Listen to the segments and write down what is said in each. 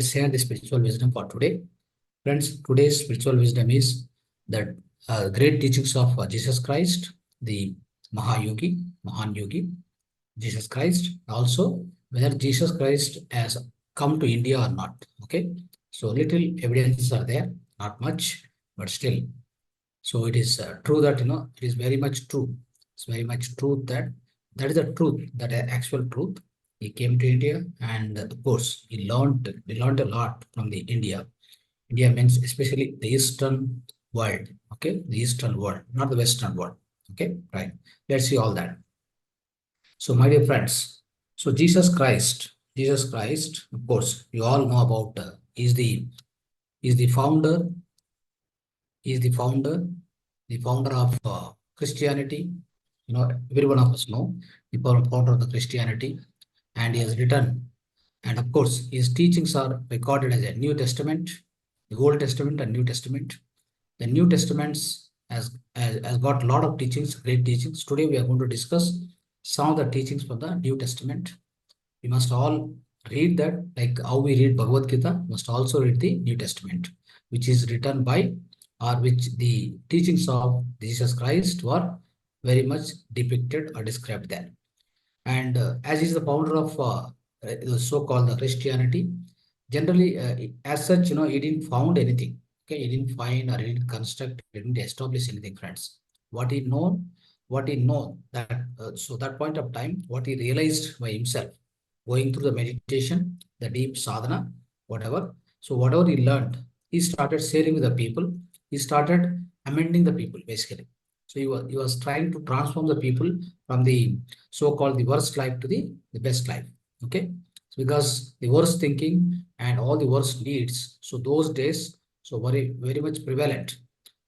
let's share the spiritual wisdom for today. Friends, today's spiritual wisdom is that great teachings of Jesus Christ, the Mahan Yogi, Jesus Christ. Also, whether Jesus Christ has come to India or not. Okay, so little evidences are there, not much, but still. So it is true that it is very much true. It's very much true that is the truth, that actual truth. He came to India, and of course, he learned a lot from the India. India means especially the Eastern world. Okay, the Eastern world, not the Western world. Okay, right. Let's see all that. So, my dear friends, so Jesus Christ, of course, you all know about. Is the founder, is the founder of Christianity. Every one of us know the founder of the Christianity, and he has written. And of course, his teachings are recorded as a New Testament, the Old Testament and New Testament. The New Testaments has got a lot of teachings, great teachings. Today we are going to discuss some of the teachings from the New Testament. We must all read that, like how we read Bhagavad Gita, must also read the New Testament, which is written by, or which the teachings of Jesus Christ were very much depicted or described there. And as he's the founder of the so-called the Christianity, generally, as such, he didn't found anything. Okay, he didn't find or he didn't construct, he didn't establish anything, friends. What he know that so that point of time, what he realized by himself, going through the meditation, the deep sadhana, whatever. So whatever he learned, he started sharing with the people. He started amending the people, basically. So he was trying to transform the people from the so-called the worst life to the best life. Okay, so because the worst thinking and all the worst needs, so those days, so very much prevalent.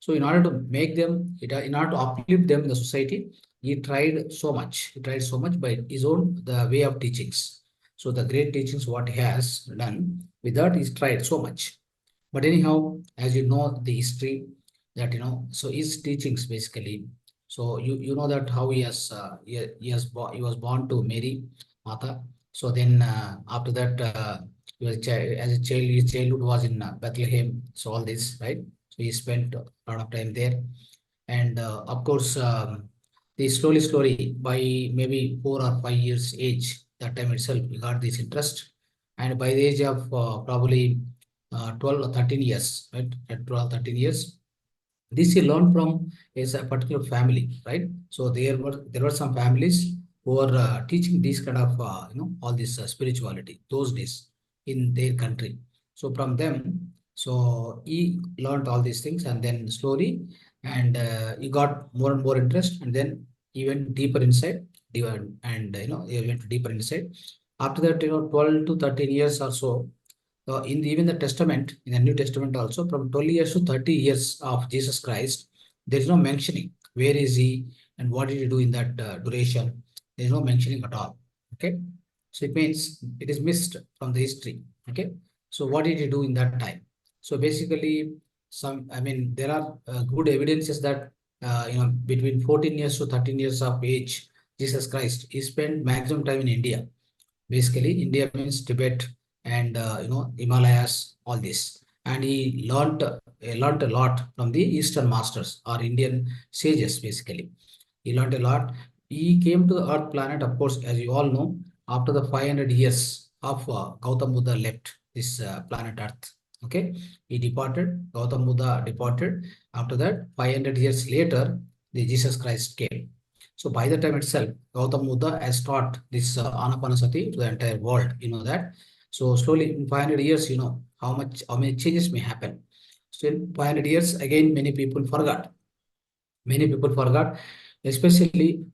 So in order to make them, in order to uplift them in the society, he tried so much. He tried so much by his own the way of teachings. So the great teachings what he has done, with that he's tried so much. But anyhow, as you know the history, that so his teachings basically. So you know that how he was born to Mary Mata. So then after that, as a child, his childhood was in Bethlehem. So all this, right? So he spent a lot of time there, and of course, the slowly by maybe 4 or 5 years age, that time itself he got this interest, and by the age of probably 12 or 13 years, right? At 12, 13 years, this he learned from is a particular family, right? So there were some families who were teaching these kind of all this spirituality those days in their country. So from them, so he learned all these things, and then slowly, and he got more and more interest, and then he went deeper inside, and he went deeper inside. After that, 12 to 13 years or so, even the Testament, in the New Testament also, from 12 years to 30 years of Jesus Christ, there is no mentioning where is he and what did he do in that duration. There is no mentioning at all. Okay, so it means it is missed from the history. Okay, so what did he do in that time? So basically, there are good evidences that between 14 years to 13 years of age, Jesus Christ, he spent maximum time in India. Basically, India means Tibet and Himalayas, all this. And he learned a lot from the Eastern masters or Indian sages. Basically, he learned a lot. He came to the Earth planet, of course, as you all know, after the 500 years of Gautam Buddha left this planet Earth. Okay, he departed. Gautam Buddha departed. After that, 500 years later, the Jesus Christ came. So by the time itself, Gautam Buddha has taught this Anapanasati to the entire world. You know that. So slowly in 500 years, how many changes may happen. So in 500 years, again, many people forgot. Many people forgot, especially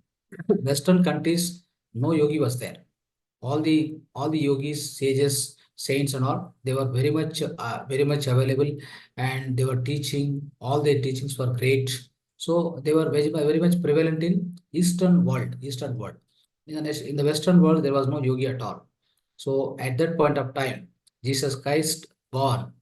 Western countries, no yogi was there. All the yogis, sages, saints, and all, they were very much available, and they were teaching. All their teachings were great. So they were very much prevalent in Eastern world. Eastern world. In the Western world, there was no yogi at all. So at that point of time, Jesus Christ born.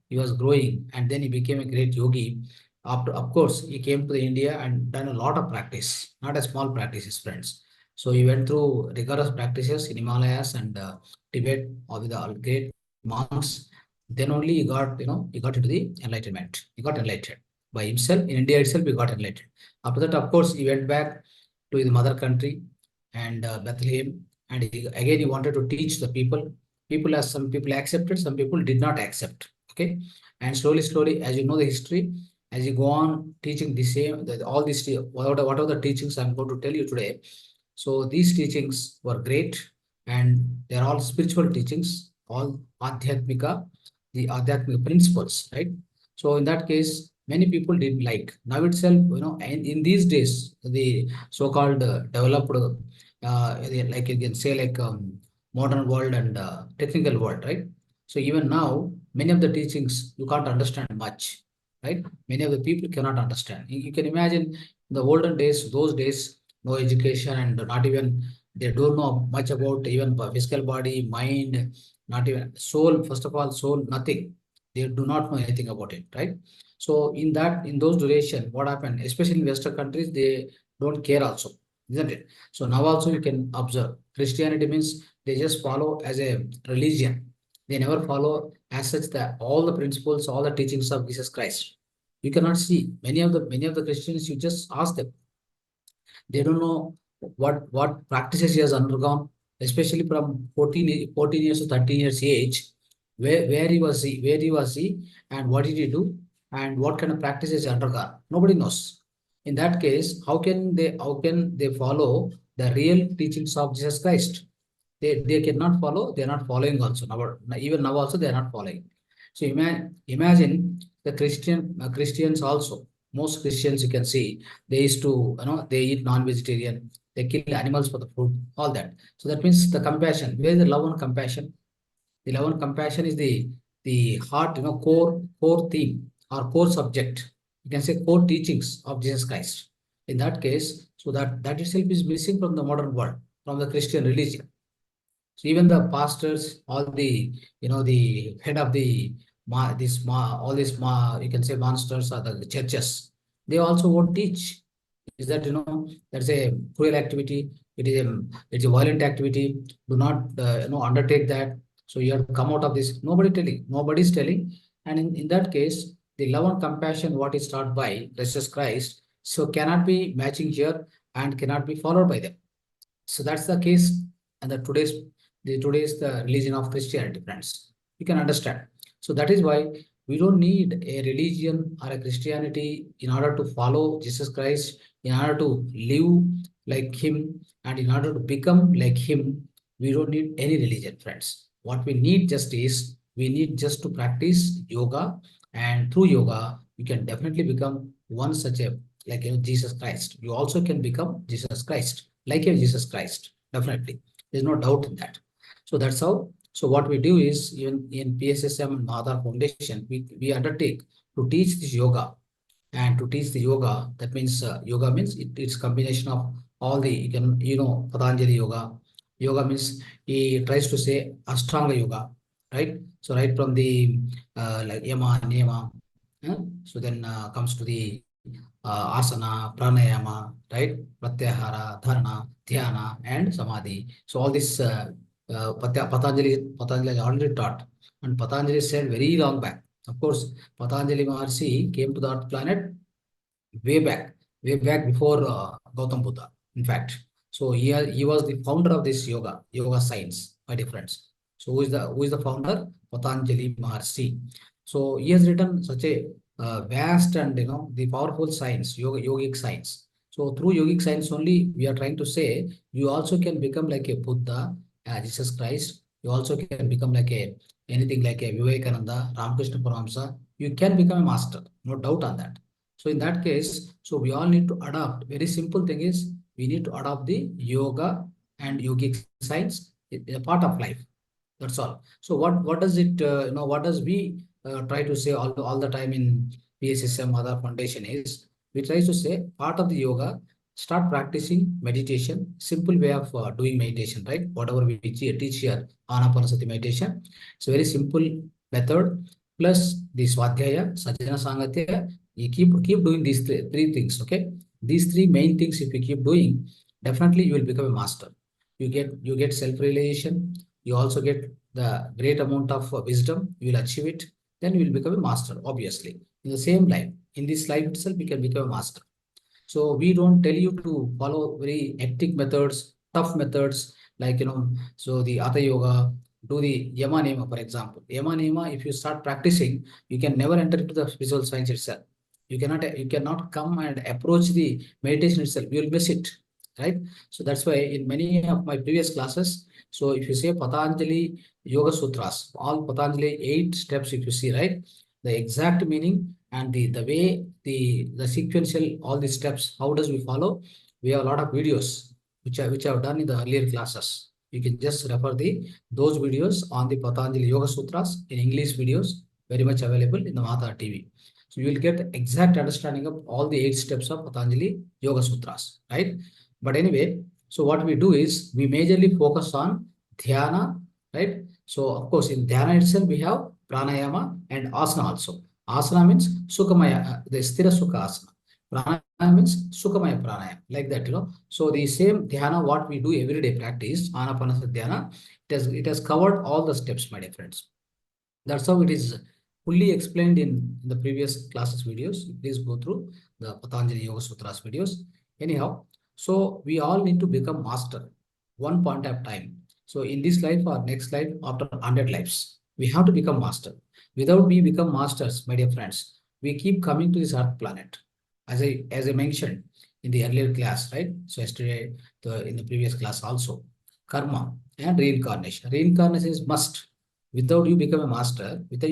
He was growing, and then he became a great yogi. After, of course, he came to India and done a lot of practice, not a small practices, friends. So he went through rigorous practices in Himalayas and Tibet, all with the great monks. Then only he got, he got into the enlightenment. He got enlightened by himself. In India itself, he got enlightened. After that, of course, he went back to his mother country and Bethlehem. And again, he wanted to teach the people. Some people accepted, some people did not accept. Okay. And slowly, as you know the history, as you go on teaching the same, all these, whatever the teachings I'm going to tell you today. So these teachings were great, and they're all spiritual teachings, all adhyatmika, the adhyatmika principles, right? So in that case, many people didn't like. Now itself, and in these days, the so-called developed, like you can say, like modern world and technical world, right? So even now, many of the teachings you can't understand much, right? Many of the people cannot understand. You can imagine the olden days, those days, no education and not even they don't know much about even physical body, mind, not even soul. First of all, soul, nothing. They do not know anything about it, right? So in those duration, what happened, especially in Western countries, they don't care also, isn't it? So now also you can observe Christianity means they just follow as a religion. They never follow as such that all the principles, all the teachings of Jesus Christ. You cannot see many of the Christians. You just ask them, they don't know what practices he has undergone, especially from 14 years to 13 years age. Where he was he, and what did he do, and what kind of practices he undergone. Nobody knows. In that case, how can they follow the real teachings of Jesus Christ? They cannot follow. They are not following also. Even now also they are not following. So imagine the Christians also. Most Christians you can see they used to, they eat non-vegetarian, they kill animals for the food, all that. So that means the compassion. Where is the love and compassion? The love and compassion is the heart, core theme or core subject. You can say core teachings of Jesus Christ. In that case, so that itself is missing from the modern world, from the Christian religion. So even the pastors, all the, the head of the all these you can say monsters or the churches, they also won't teach. Is that, that's a cruel activity. It's a violent activity. Do not undertake that. So you have to come out of this. Nobody's telling. And in that case, the love and compassion, what is taught by Jesus Christ, so cannot be matching here and cannot be followed by them. So that's the case, and the today's the religion of Christianity, friends. You can understand. So that is why we don't need a religion or a Christianity in order to follow Jesus Christ, in order to live like him, and in order to become like him. We don't need any religion, friends. What we need just is we need just to practice yoga, and through yoga, you can definitely become one such a like Jesus Christ. You also can become Jesus Christ like a Jesus Christ. Definitely. There's no doubt in that. So that's how. So what we do is even in PSSM and Mahavatar Foundation, we undertake to teach this yoga. And to teach the yoga, that means yoga means it's combination of all the, Patanjali yoga. Yoga means he tries to say Ashtanga yoga, right? So right from the like yama, nema, so then comes to the asana, pranayama, right? Pratyahara, dharana, dhyana, and samadhi. So all this Patanjali has already taught, and Patanjali said very long back. Of course, Patanjali Maharshi came to the Earth planet way back, way back before Gautam Buddha. In fact, so he was the founder of this yoga science, my dear friends. So who is the founder? Patanjali Maharshi. So he has written such a vast and the powerful science, yogic science. So through yogic science only, we are trying to say you also can become like a Buddha, Jesus Christ. You also can become like a anything like a Vivekananda, Ramakrishna Paramhamsa. You can become a master, no doubt on that. So in that case, so we all need to adopt. Very simple thing is we need to adopt the yoga and yogic science. It's a part of life. That's all. So what does it what does we try to say all the time in PSSM other foundation is we try to say part of the yoga, start practicing meditation, simple way of doing meditation, right? Whatever we teach here, Anapanasati meditation. It's a very simple method. Plus the Swadhyaya, Sajjana Sangatya, you keep doing these three things, okay? These three main things, if you keep doing, definitely you will become a master. You get self-realization, you also get the great amount of wisdom, you will achieve it, then you will become a master, obviously. In the same life, in this life itself, you can become a master. So we don't tell you to follow very hectic methods, tough methods, like, so the Hatha Yoga, do the Yama Nema, for example. Yama Nema, if you start practicing, you can never enter into the spiritual science itself. You cannot come and approach the meditation itself. You will miss it, right? So that's why in many of my previous classes, so if you say Patanjali Yoga Sutras, all Patanjali 8 steps, if you see, right, the exact meaning and the way the sequential all the steps, how does we follow, we have a lot of videos which I have done in the earlier classes. You can just refer those videos on the Patanjali Yoga Sutras in English videos, very much available in the Mahavatar TV. So you will get exact understanding of all the 8 steps of Patanjali Yoga Sutras, right? But anyway, so what we do is we majorly focus on dhyana, right? So of course in dhyana itself we have pranayama and asana also. Asana means Sukhamaya, the Sthira Sukha Asana. Pranayama means Sukhamaya Pranayama, like that. So the same dhyana, what we do everyday practice, Anapanasati dhyana, it has covered all the steps, my dear friends. That's how it is fully explained in the previous classes videos. Please go through the Patanjali Yoga Sutras videos. Anyhow, so we all need to become master one point of time. So in this life or next life, after 100 lives, we have to become master. Without we become masters, my dear friends, we keep coming to this earth planet. As I mentioned in the earlier class, right? So yesterday, in the previous class also, karma and reincarnation. Reincarnation is must. Without you become a master, without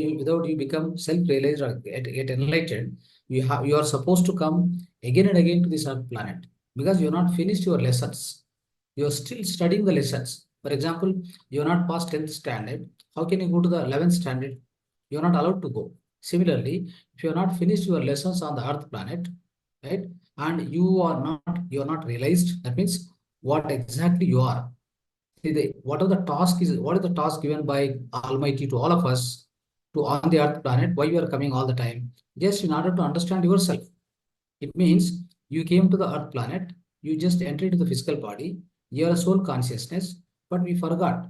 you become self-realized or get enlightened, you are supposed to come again and again to this earth planet, because you are not finished your lessons. You are still studying the lessons. For example, you are not past 10th standard. How can you go to the 11th standard? You are not allowed to go. Similarly, if you are not finished your lessons on the earth planet, right, and you are not realized, that means what exactly you are. See, what is the task given by Almighty to all of us to on the earth planet? Why you are coming all the time? Just in order to understand yourself. It means you came to the earth planet, you just entered into the physical body, you are a soul consciousness, but we forgot.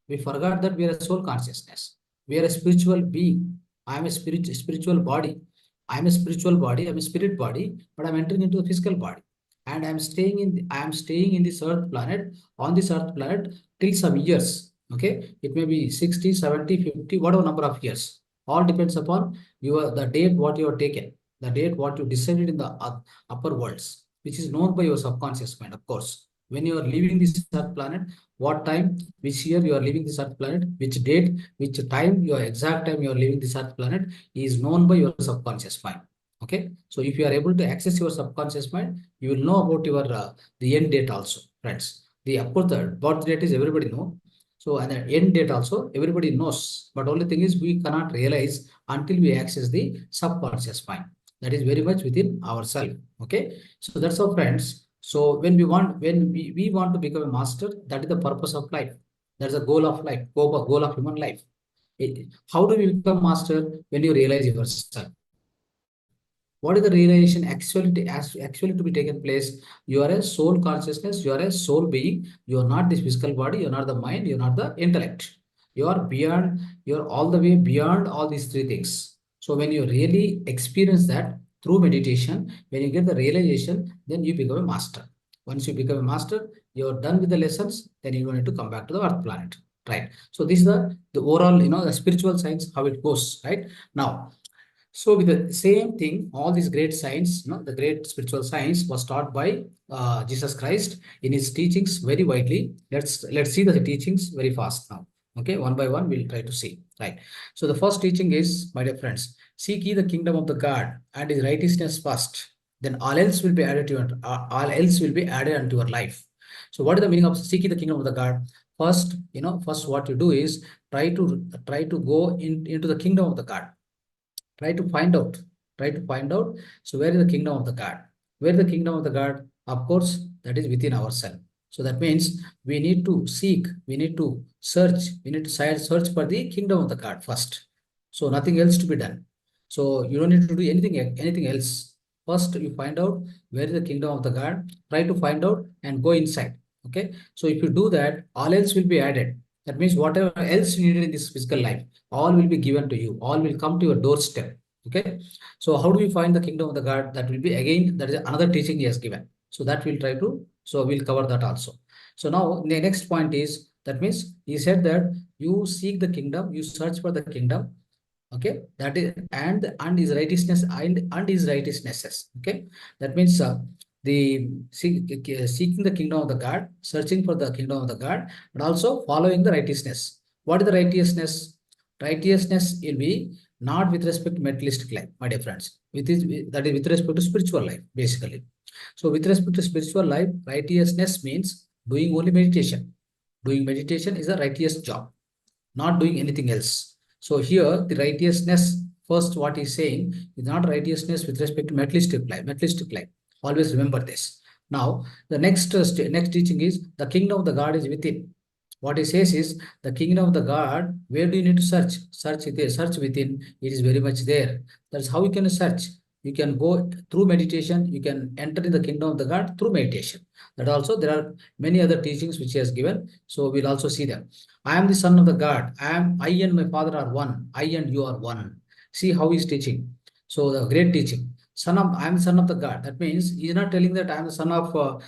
We forgot that we are a soul consciousness. We are a spiritual being. I am a spiritual body. I am a spiritual body, I'm a spirit body, but I'm entering into the physical body. And I am staying in this earth planet, on this earth planet till some years. Okay. It may be 60, 70, 50, whatever number of years. All depends upon the date what you have taken, the date what you decided in the upper worlds, which is known by your subconscious mind, of course. When you are leaving this earth planet, what time, which year you are leaving this earth planet, which date, which time, your exact time you are leaving this earth planet is known by your subconscious mind. Okay. So if you are able to access your subconscious mind, you will know about your the end date also, friends. The of course the birth date is everybody know. So and the end date also everybody knows. But only thing is we cannot realize until we access the subconscious mind. That is very much within ourselves. Okay. So that's our friends. So when we want to become a master, that is the purpose of life. That's the goal of life, goal of human life. How do we become master? When you realize yourself. What is the realization actually to be taken place? You are a soul consciousness, you are a soul being, you are not this physical body, you are not the mind, you are not the intellect. You are beyond, you are all the way beyond all these 3 things. So when you really experience that through meditation, when you get the realization, then you become a master. Once you become a master, you are done with the lessons, then you don't need to come back to the earth planet. Right. So this is the overall, the spiritual science, how it goes, right? Now, so with the same thing, all these great science, the great spiritual science was taught by Jesus Christ in his teachings very widely. Let's see the teachings very fast now. Okay, one by one we'll try to see. Right. So the first teaching is, my dear friends, seek ye the kingdom of the God and his righteousness first. Then all else will be added to all else will be added unto your life. So what is the meaning of seek ye the kingdom of the God? First, first what you do is try to go into the kingdom of the God. Try to find out. Try to find out. So where is the kingdom of the God? Where is the kingdom of the God? Of course, that is within ourselves. So that means we need to seek, we need to search, we need to search for the kingdom of the God first. So nothing else to be done. So you don't need to do anything else. First, you find out where is the kingdom of the God. Try to find out and go inside. Okay. So if you do that, all else will be added. That means whatever else needed in this physical life, all will be given to you. All will come to your doorstep. Okay. So how do we find the kingdom of the God? That will be again, that is another teaching he has given. So that we'll try to, so we'll cover that also. So now the next point is, that means he said that you seek the kingdom, you search for the kingdom. Okay, that is, and his righteousness, and his righteousnesses. Okay, that means seeking the kingdom of the God, searching for the kingdom of the God, and also following the righteousness. What is the righteousness? Righteousness will be not with respect to materialistic life, my dear friends. That is with respect to spiritual life, basically. So with respect to spiritual life, righteousness means doing only meditation. Doing meditation is a righteous job, not doing anything else. So here the righteousness, first what he's saying is not righteousness with respect to materialistic life. Materialistic life. Always remember this. Now the next teaching is the kingdom of the God is within. What he says is the kingdom of the God. Where do you need to search? Search it there. Search within. It is very much there. That's how you can search. You can go through meditation. You can enter in the kingdom of the God through meditation. That also there are many other teachings which he has given. So we'll also see them. I am the son of the God. I and my father are one. I and you are one. See how he's teaching. So the great teaching. I am the son of the God. That means he's not telling that I am the son of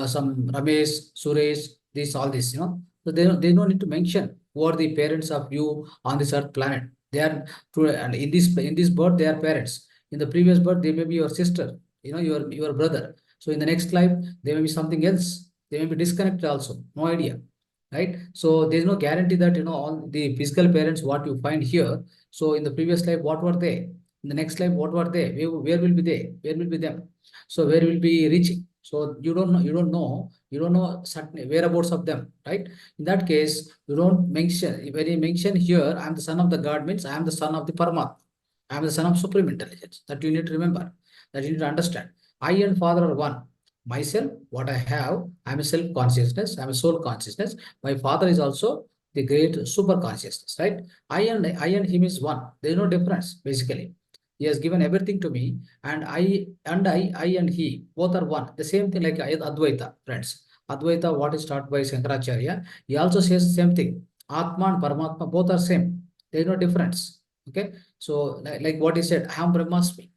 some Ramesh, Suresh, this, all this, So they don't need to mention who are the parents of you on this earth planet. They are true, and in this birth they are parents. In the previous birth they may be your sister, your brother. So in the next life they may be something else. They may be disconnected also. No idea, right? So there's no guarantee that all the physical parents what you find here. So in the previous life, what were they? In the next life, what were they? Where will be they? Where will be them? So where will be reaching? So you don't know. You don't know certain whereabouts of them, right? In that case, you don't mention. When you mention here, I am the son of the God, means I am the son of the Paramatma. I am the son of supreme intelligence. That you need to remember. That you need to understand. I and Father are one. Myself, what I have, I am a self consciousness. I am a soul consciousness. My father is also the great super consciousness, right? I and him is one. There is no difference, basically. He has given everything to me, and I and he both are one. The same thing like Advaita, friends. Advaita, what is taught by Shankaracharya, he also says the same thing. Atma and Paramatma both are same. There is no difference. Okay. So like what he said, I am Brahmasmi.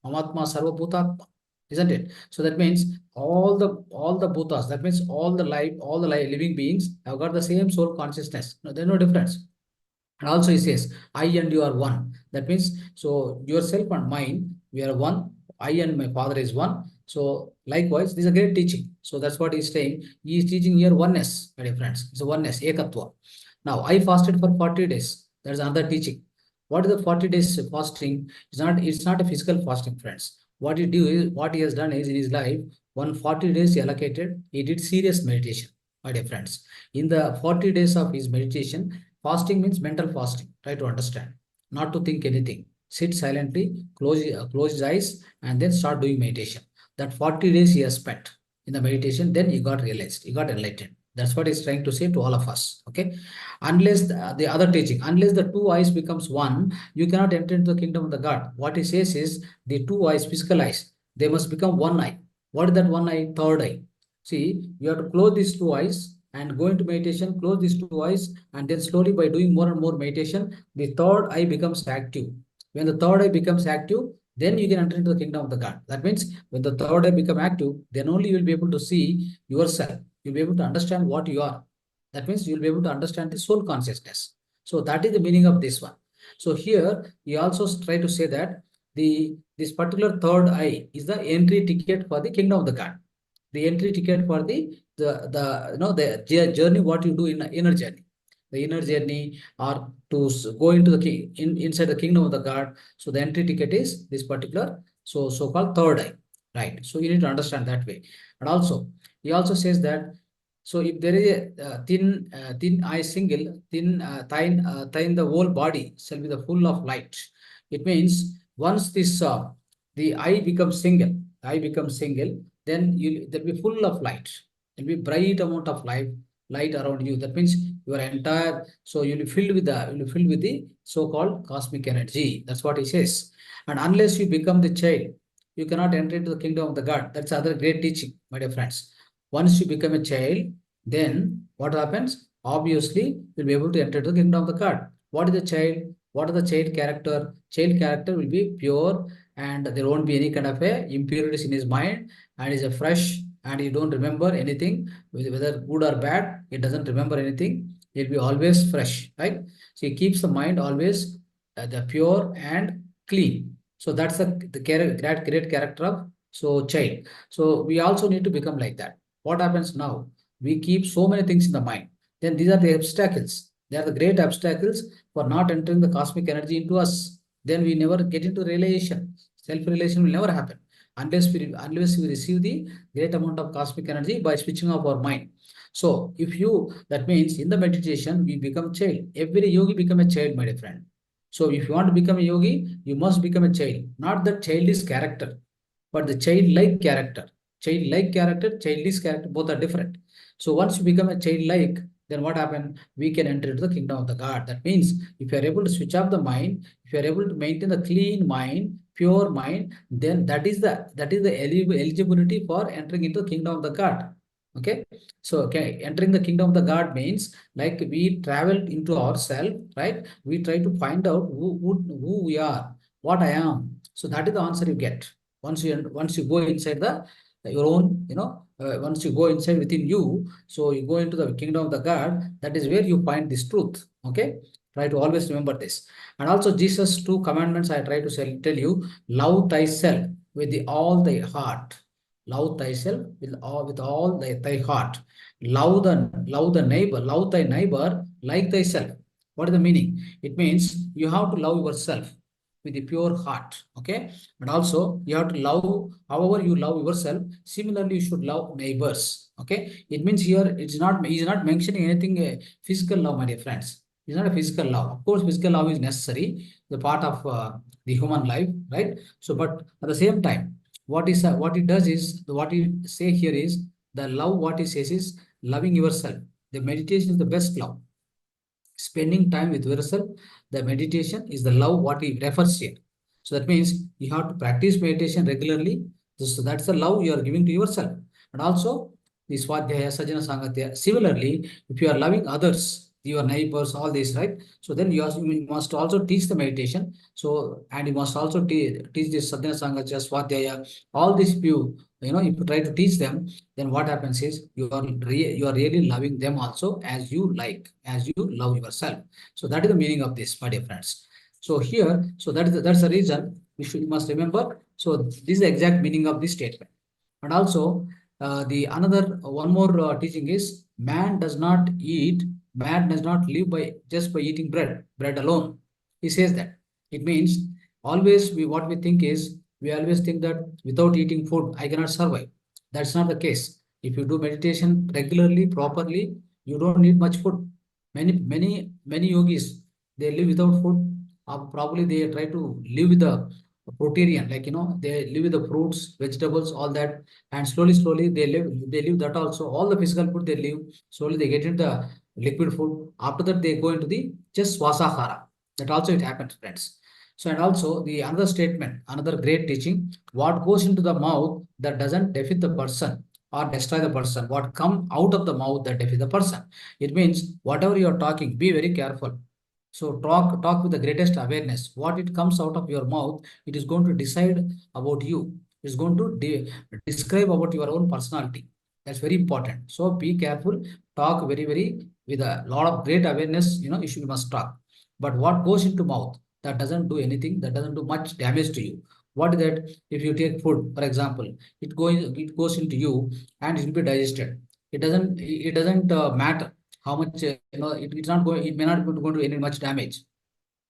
Amatma Sarva Bhutatma. Isn't it? So that means all the bhutas, that means all the living beings have got the same soul consciousness. No, there's no difference. And also he says, I and you are one. That means, so yourself and mine, we are one. I and my father is one. So likewise, this is a great teaching. So that's what he's saying. He is teaching here oneness, my dear friends. It's a oneness, ekatva. Now I fasted for 40 days. That's another teaching. What is the 40 days fasting? It's not a physical fasting, friends. What he has done is in his life, 140 days he allocated, he did serious meditation, my dear friends. In the 40 days of his meditation, fasting means mental fasting. Try to understand. Not to think anything. Sit silently, close his eyes, and then start doing meditation. That 40 days he has spent in the meditation, then he got realized, he got enlightened. That's what he's trying to say to all of us. Okay. Unless the other teaching, unless the two eyes becomes one, you cannot enter into the kingdom of the God. What he says is the two eyes, physical eyes, they must become one eye. What is that one eye? Third eye. See, you have to close these two eyes and go into meditation, close these two eyes, and then slowly by doing more and more meditation, the third eye becomes active. When the third eye becomes active, then you can enter into the kingdom of the God. That means when the third eye become active, then only you will be able to see yourself. You'll be able to understand what you are. That means you'll be able to understand the soul consciousness. So that is the meaning of this one. So here he also try to say that this particular third eye is the entry ticket for the kingdom of the God. The entry ticket for the journey what you do in the inner journey, the inner journey, or to go into the inside the kingdom of the God. So the entry ticket is this particular so-called third eye, right? So you need to understand that way. And also he also says that, so if there is a thin eye single, thin the whole body shall be the full of light. It means once the eye becomes single, then they'll be full of light. There'll be bright amount of light around you. That means your entire, so you'll be filled with the so-called cosmic energy. That's what he says. And unless you become the child, you cannot enter into the kingdom of the God. That's other great teaching, my dear friends. Once you become a child, then what happens? obviously will be able to enter the kingdom of the God. What is the child? What is the child character? Child character will be pure, and there won't be any kind of a impurities in his mind, and is a fresh, and he don't remember anything, whether good or bad. He doesn't remember anything. He'll be always fresh, right? So he keeps the mind always the pure and clean. So that's the great character of so child. So we also need to become like that. What happens now? We keep so many things in the mind. Then these are the obstacles. They are the great obstacles for not entering the cosmic energy into us. Then we never get into realization. Self-realization will never happen unless we receive the great amount of cosmic energy by switching off our mind. So if you that means in the meditation we become child. Every yogi become a child, my dear friend. So if you want to become a yogi, you must become a child. Not the childish character, but the childlike character. Childlike character, childish character, both are different. So once you become a childlike, then what happens? We can enter into the kingdom of the God. That means if you are able to switch off the mind, if you are able to maintain the clean mind, pure mind, then that is the eligibility for entering into the kingdom of the God. Okay. So okay, entering the kingdom of the God means like we travel into ourselves, right? We try to find out who we are, what I am. So that is the answer you get once you go inside the your own, once you go inside within you, so you go into the kingdom of the God. That is where you find this truth. Okay, try to always remember this. And also Jesus two commandments I try to tell you: love thyself with all thy heart. Love thyself with all thy heart. Love the neighbor. Love thy neighbor like thyself. What is the meaning? It means you have to love yourself with a pure heart. Okay, and also you have to love however you love yourself. Similarly, you should love neighbors. Okay, it means here he's not mentioning anything physical love, my dear friends. It's not a physical love. Of course, physical love is necessary, the part of the human life, right? So, but at the same time, what it does is what he say here is the love. What he says is loving yourself. The meditation is the best love. Spending time with yourself, the meditation is the love what he refers here. So that means you have to practice meditation regularly. So that's the love you are giving to yourself. And also the swadhyaya, sajana sangatya. Similarly, if you are loving others, your neighbors, all this, right? So then you must also teach the meditation. So and you must also teach this sadhana sangatya, swadhyaya, all these few. If you try to teach them, then what happens is you are really loving them also as you love yourself. So that is the meaning of this, my dear friends. So here, so that's the reason you must remember. So this is the exact meaning of this statement. And also the another one more teaching is man does not live by just by eating bread alone. He says that it means always what we think is we always think that without eating food I cannot survive. That's not the case. If you do meditation regularly, properly, you don't need much food. Many yogis, they live without food. Probably they try to live with the protein, like they live with the fruits, vegetables, all that, and slowly they live that also. All the physical food they live. Slowly they get into the liquid food. After that they go into the just swasahara. That also it happens, friends. So and also the another statement, another great teaching: what goes into the mouth that doesn't defeat the person or destroy the person. What come out of the mouth that defeat the person. It means whatever you are talking, be very careful. So talk with the greatest awareness. What it comes out of your mouth, it is going to decide about you. It's going to describe about your own personality. That's very important. So be careful. Talk very with a lot of great awareness. You must talk. But what goes into mouth that doesn't do anything, that doesn't do much damage to you. What is that? If you take food, for example, it goes into you and it will be digested. It doesn't matter how much it's not going. It may not be going to any much damage.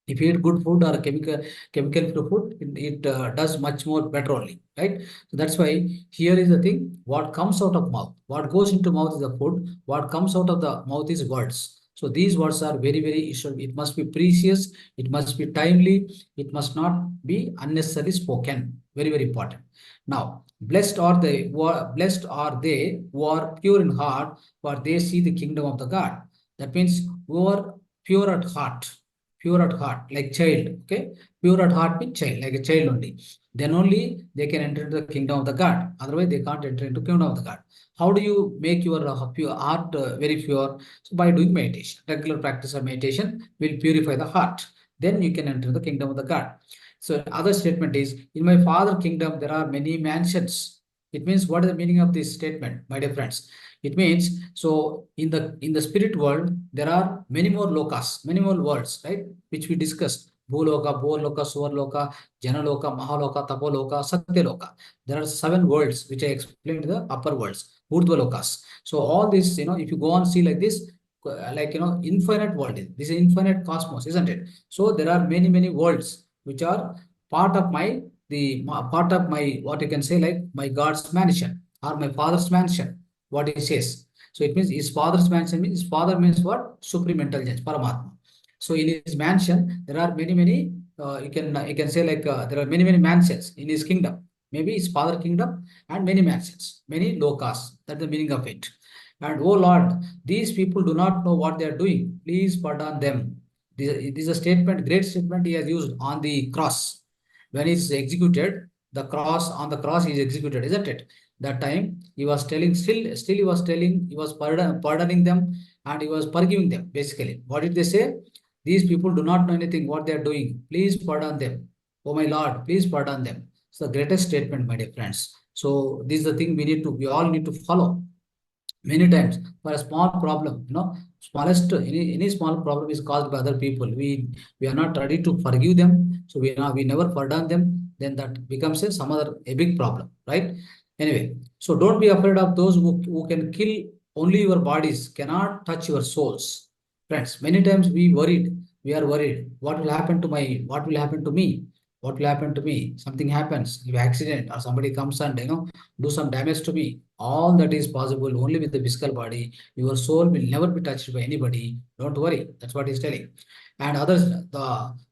If you eat good food or chemical free food, it does much more better only, right? So that's why here is the thing: what comes out of mouth, what goes into mouth is the food, what comes out of the mouth is words. So these words are very it must be precious, it must be timely, it must not be unnecessarily spoken. Very important. Now blessed are they who are pure in heart, for they see the kingdom of the God. That means who are pure at heart. pure at heart, like child. Okay, pure at heart means child, like a child only. Then only they can enter into the kingdom of the God. Otherwise, they can't enter into kingdom of the God. How do you make your pure heart very pure? So by doing meditation, regular practice of meditation will purify the heart. Then you can enter the kingdom of the God. So other statement is, in my father kingdom there are many mansions. It means, what is the meaning of this statement, my dear friends? It means, so in the spirit world there are many more lokas, many more worlds, right? Which we discussed. Bhuloka, Bhurloka, Suvarloka, Janaloka, Mahaloka, Tapoloka, Satyaloka. There are 7 worlds which I explained in the upper worlds, Urdhva lokas. So all this, if you go on see like this, like infinite world. This is infinite cosmos, isn't it? So there are many, many worlds which are part of part of my, what you can say, like my God's mansion or my father's mansion, what he says. So it means his father's mansion means, his father means what? Supreme intelligence, Paramatma. So in his mansion, there are many, many, you can say like there are many, many mansions in his kingdom. Maybe his father kingdom and many mansions, many lokas. That's the meaning of it. And oh Lord, these people do not know what they are doing. Please pardon them. This is a statement, great statement he has used on the cross. When he is executed, the cross, on the cross he is executed, isn't it? That time he was telling, still he was telling, he was pardoning them and he was forgiving them. Basically, what did they say? These people do not know anything what they are doing. Please pardon them. Oh my Lord, please pardon them. It's the greatest statement, my dear friends. So this is the thing we all need to follow. Many times for a small problem, smallest, any small problem is caused by other people. We are not ready to forgive them, so we never pardon them. Then that becomes a big problem, right? Anyway, so don't be afraid of those who can kill only your bodies, cannot touch your souls. Friends, many times we are worried, what will happen to me, what will happen to me? Something happens, if accident or somebody comes and do some damage to me. All that is possible only with the physical body. Your soul will never be touched by anybody. Don't worry. That's what he's telling. And others,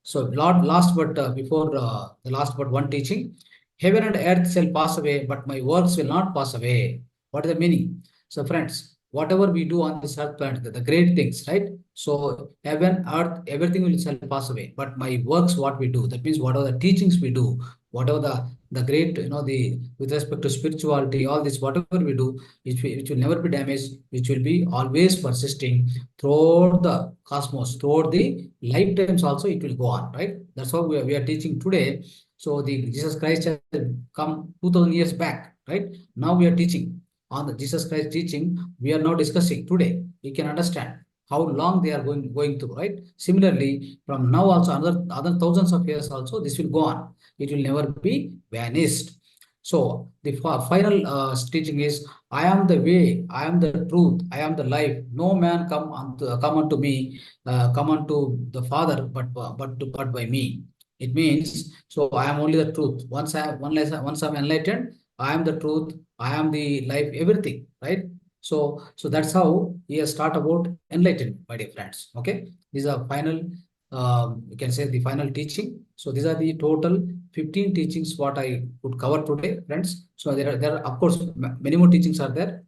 so Lord, last but before the last but one teaching, heaven and earth shall pass away, but my works will not pass away. What is the meaning? So friends, whatever we do on this earth planet, the great things, right? So heaven, earth, everything will shall pass away. But my works, what we do, that means whatever the teachings we do, whatever the great, the with respect to spirituality, all this, whatever we do, which will never be damaged, which will be always persisting throughout the cosmos, throughout the lifetimes also, it will go on, right? That's what we are teaching today. So the Jesus Christ has come 2000 years back, right? Now we are teaching on the Jesus Christ teaching. We are now discussing today. We can understand how long they are going through, right? Similarly, from now also, another other thousands of years also, this will go on. It will never be vanished. So the final teaching is, I am the way, I am the truth, I am the life. No man come unto me, come unto the Father, but by me. It means, so I am only the truth. Once I'm enlightened, I am the truth, I am the life, everything, right? So that's how he has taught about enlightenment, my dear friends. Okay, these are final, you can say the final teaching. So these are the total 15 teachings what I would cover today, friends. So there are of course many more teachings are there,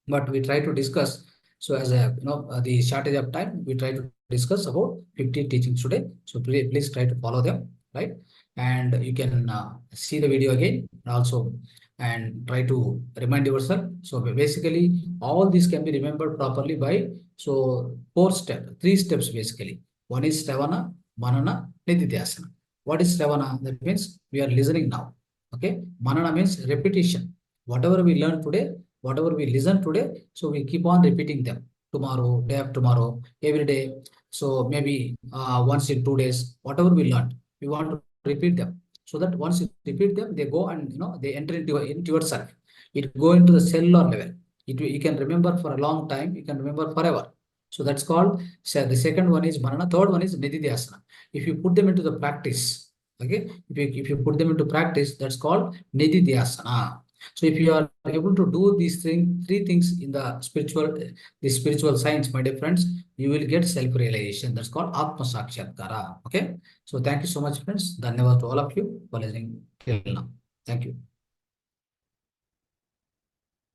but we try to discuss. So as a the shortage of time, we try to discuss about 15 teachings today. So please try to follow them, right? And you can see the video again also and try to remind yourself. So basically, all these can be remembered properly by, so 3 steps basically. One is Shravana, Manana, Nididhyasana. What is Shravana? That means we are listening now. Okay. Manana means repetition. Whatever we learn today, whatever we listen today, so we keep on repeating them tomorrow, day after tomorrow, every day. So maybe once in 2 days, whatever we learned, we want to repeat them. So that once you repeat them, they go and they enter into yourself. It go into the cellular level. You can remember for a long time. You can remember forever. So that's called. So the second one is Manana. Third one is Nididhyasana. If you put them into the practice, okay. If you put them into practice, that's called Nididhyasana. So if you are able to do three things in the spiritual science, my dear friends, you will get self-realization. That's called Atma Sakshatkara. Okay. So thank you so much, friends. Dhanyavad to all of you for listening till now. Thank you.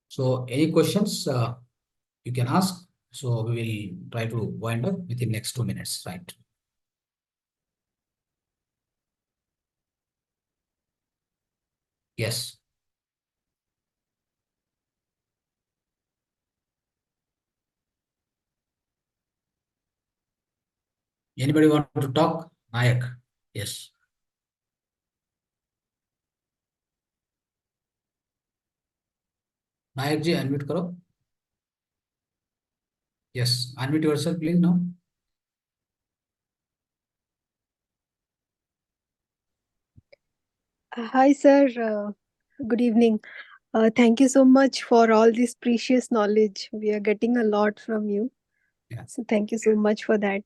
So any questions you can ask. So we will try to wind up within next 2 minutes, right? Yes. Anybody want to talk? Nayak. Yes. Nayak ji, unmute karo. Yes. Unmute yourself, please, now. Hi, sir. Good evening. Thank you so much for all this precious knowledge. We are getting a lot from you. Yeah. So, thank you so much for that.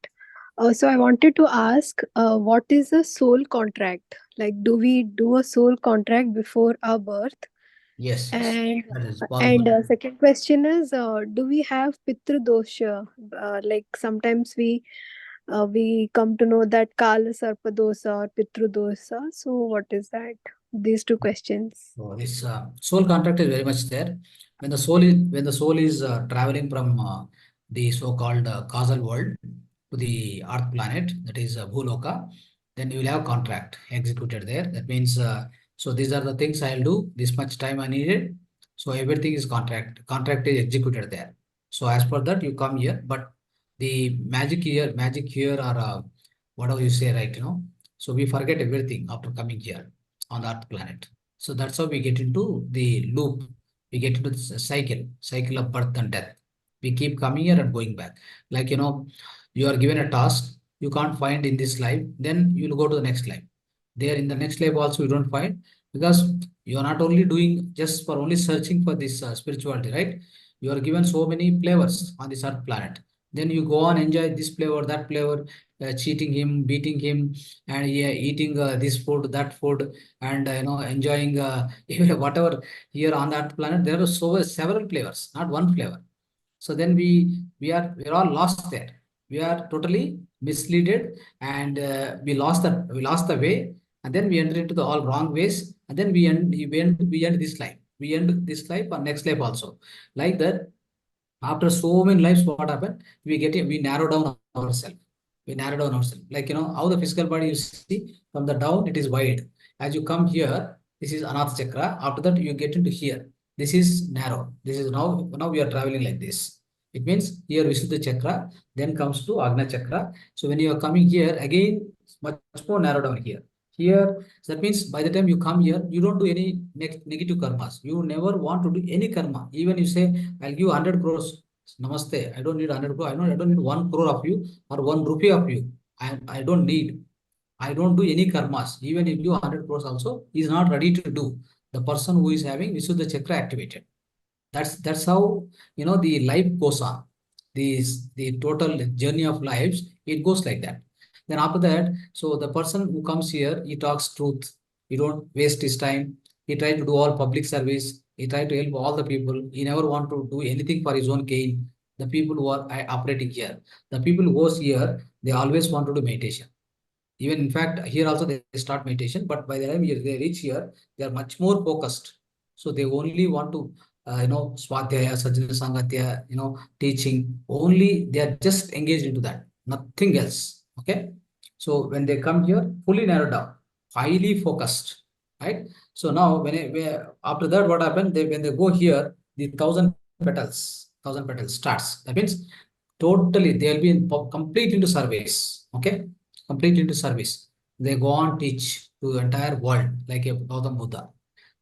So, I wanted to ask what is a soul contract? Like, do we do a soul contract before our birth? Yes, yes. And That is and possible. second question is, do we have pitru dosha? Like sometimes we come to know that kala sarpa dosa or pitru dosa. So what is that? These two questions. So this soul contact is very much there. When the soul is traveling from the so-called causal world to the Earth planet, that is Bhuloka, then you will have contract executed there. That means so these are the things I'll do. This much time I needed. So everything is contract. Contract is executed there. So as per that you come here, but the magic here or whatever you say, right? So we forget everything after coming here on the Earth planet. So that's how we get into the loop. We get into the cycle of birth and death. We keep coming here and going back. Like, you are given a task you can't find in this life, then you'll go to the next life. There in the next life also you don't find, because you are not only doing just for only searching for this spirituality, right? You are given so many flavors on this earth planet. Then you go on enjoy this flavor, that flavor, cheating him, beating him, and yeah, eating this food, that food, and enjoying even whatever here on that planet. There are several flavors, not one flavor. So then we're all lost there. We are totally misleaded, and we lost the way, and then we enter into the all wrong ways, and then we end this life. We end this life or next life also, like that. After so many lives, what happened? We narrow down ourselves. We narrow down ourselves. Like, how the physical body, you see, from the down it is wide. As you come here, this is another chakra. After that you get into here, this is narrow. This is now we are traveling like this. It means here Visuddha chakra, then comes to Agna chakra. So when you are coming here again, it's much more narrow down here. Here, so that means by the time you come here, you don't do any negative karmas. You never want to do any karma. Even you say, I'll give 100 crores. Namaste. I don't need 100 crore. I don't need 1 crore of you or 1 rupee of you. I don't need. I don't do any karmas. Even if you 100 crores also, he is not ready to do. The person who is having Visuddha chakra activated. That's how the life goes on. The total journey of lives, it goes like that. Then after that, so the person who comes here, he talks truth. He don't waste his time. He try to do all public service. He try to help all the people. He never want to do anything for his own gain. The people who are operating here, the people who goes here, they always want to do meditation. Even in fact, here also they start meditation, but by the time they reach here, they are much more focused. So they only want to, swadhyaya, sajjana sangatya, teaching. Only they are just engaged into that, nothing else. Okay. So when they come here, fully narrowed down, highly focused, right? So now after that, what happened? When they go here, the thousand petals starts. That means totally they'll be complete into service. Okay, complete into service. They go on teach to the entire world like a Gautam Buddha.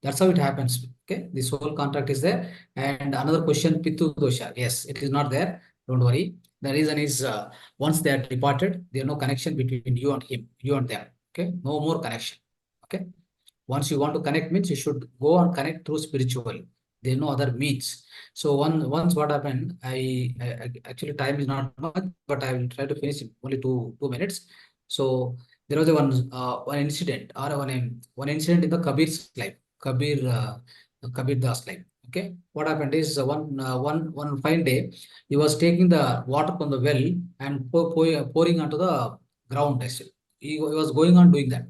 That's how it happens. Okay, the soul contract is there. And another question, Pitu dosha. Yes, it is not there. Don't worry. The reason is once they are departed, there is no connection between you and him, you and them. Okay, no more connection. Okay. Once you want to connect means you should go and connect through spiritual. There are no other means. So once what happened, actually time is not much, but I will try to finish in only two minutes. So there was one incident or one incident in the Kabir's life, Kabir Das life. Okay, what happened is one fine day he was taking the water from the well and pouring onto the ground. Actually, he was going on doing that.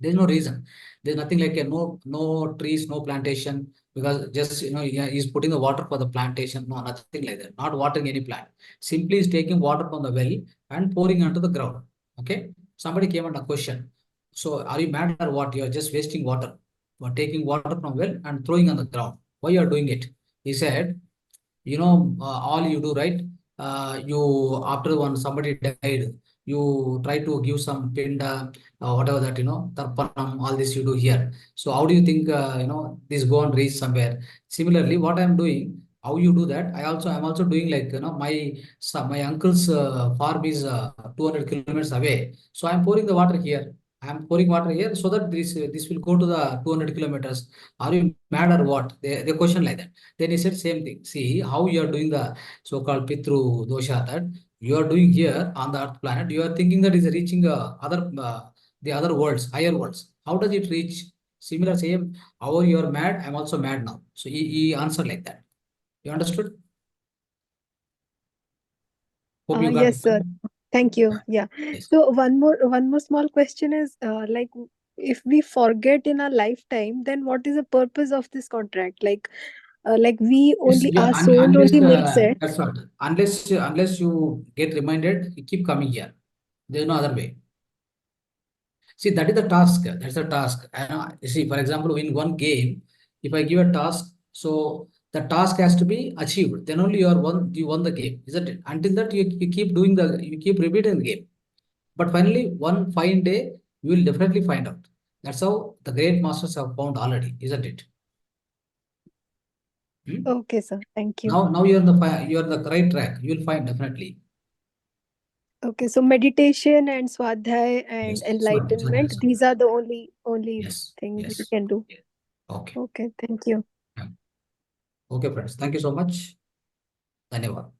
There's no reason. There's nothing like a no trees, no plantation, because just he's putting the water for the plantation. No, nothing like that. Not watering any plant. Simply is taking water from the well and pouring onto the ground. Okay. Somebody came and a question. So are you mad or what? You are just wasting water. taking water from well and throwing on the ground. Why you are doing it? He said, all you do, right? You, after one somebody died, you try to give some pinda, whatever that, tarpanam, all this you do here. So how do you think, this go and reach somewhere? Similarly, what I'm doing, how you do that? I'm also doing like, my uncle's farm is 200 kilometers away. So I'm pouring the water here. I'm pouring water here so that this will go to the 200 kilometers. Are you mad or what? They question like that. Then he said same thing. See how you are doing the so-called Pitru dosha, that you are doing here on the Earth planet. You are thinking that is reaching the other worlds, higher worlds. How does it reach? Similar same. How you are mad? I'm also mad now. So he answered like that. You understood? Hope you got Yes, it. sir. Thank you. Yeah. Yes. So one more small question is like, if we forget in our lifetime, then what is the purpose of this contract? Like we Yes, only, yeah, our soul unless only makes it. that's what. Unless you get reminded, you keep coming here. There's no other way. See, that is the task. That's the task. And, you see, for example, in one game, if I give a task, so the task has to be achieved. Then only you won the game, isn't it? Until that, you keep you keep repeating the game. But finally, one fine day, you will definitely find out. That's how the great masters have found already, isn't it? Hmm? Okay, sir. Thank you. Now you're on the right track. You will find definitely. Okay, so meditation and swadhyay and Yes. So enlightenment, these are the only yes, thing we yes. can do. Okay. Okay, thank you. Yeah. Okay, friends. Thank you so much. Dhanyavad.